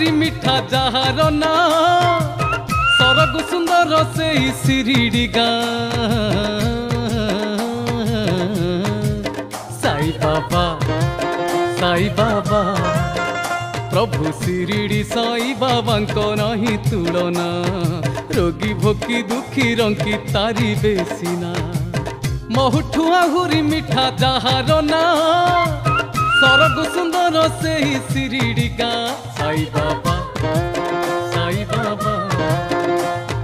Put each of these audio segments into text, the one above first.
ଆହୁରି ମିଠା ଯାହାର ନା ସରଗୁ ସୁନ୍ଦର ସେଇ ଶିରିଡ଼ି ଗାଁ। ସାଇ ବାବା ସାଇ ବାବା प्रभु शिरिडी साई बाबांको नहीं तुलना रोगी भोकी दुखी रंकी तारी बेसिना महुठु आहुरी मिठा जाहार ना सरग सुंदर से ही शिरिडी गाँ। साई बाबा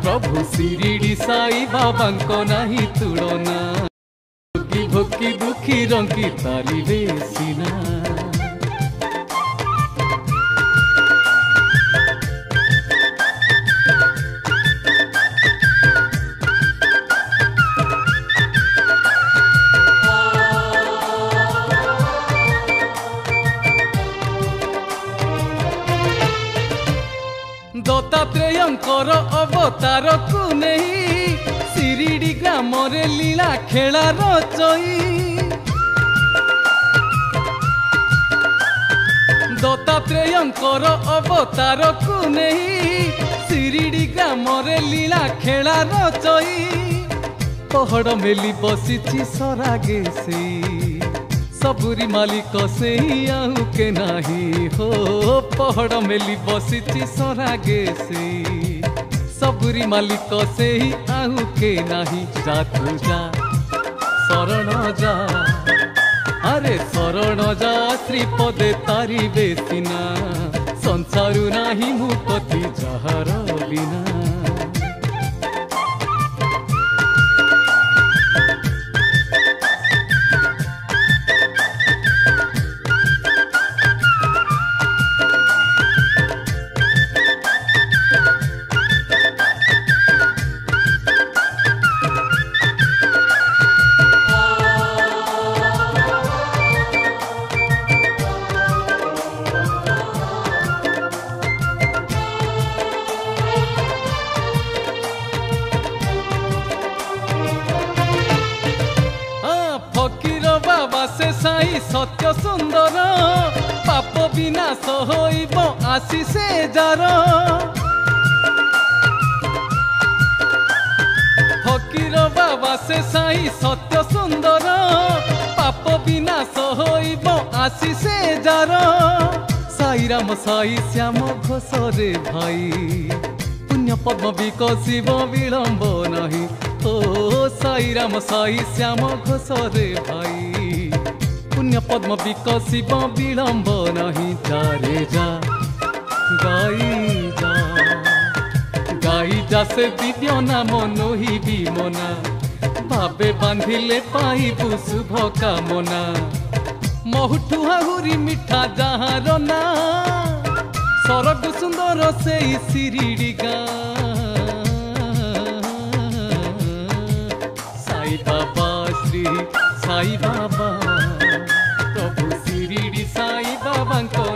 प्रभु शिरिडी साई बाबांको नहीं तुलना रोगी भोकी दुखी रंकी तारी बेसिना। दत्तात्रेयंकर अवतार को नहीं शिरिडी ग्राम रे लीला खेला रचई। दत्तात्रेयंकर अवतार को नहीं शिरिडी ग्राम रे लीला खेला रचई। पहड़ मेली बसी सरागे से सबुरी मालिक से आहु के नाही हो। पहड़ मेली बसी सरागे से सबुरी मालिक से आहु के नाही। जा तू जा शरण जा अरे शरण जा श्रीपदे तारी बेसिना संसारु नाही मुक्ति जहर बिना। से साई सत्य सुंदर पाप विनाश होइब आसी से जार। फकीर बाबा से साई सत्य सुंदर पाप विनाश होइब आसी से जार। साई राम साई श्याम घोष रे भाई पुण्य पद्म विकसिब विलंब नहीं। ओ साई राम साई श्याम घोष रे भाई पुण्य पद्म विकसिब विलंब नहीं। जा रे जा गाई जा से दिव्य नाम नोही विमना भावे बांधिले पाइबु शुभ कामना। महुठु आहुरी मिठा जाहार ना सरग सुंदर से शिरिडी गाँ। साई बाबा श्री साई बाबा प्रभु शिरिडी साई बाबा को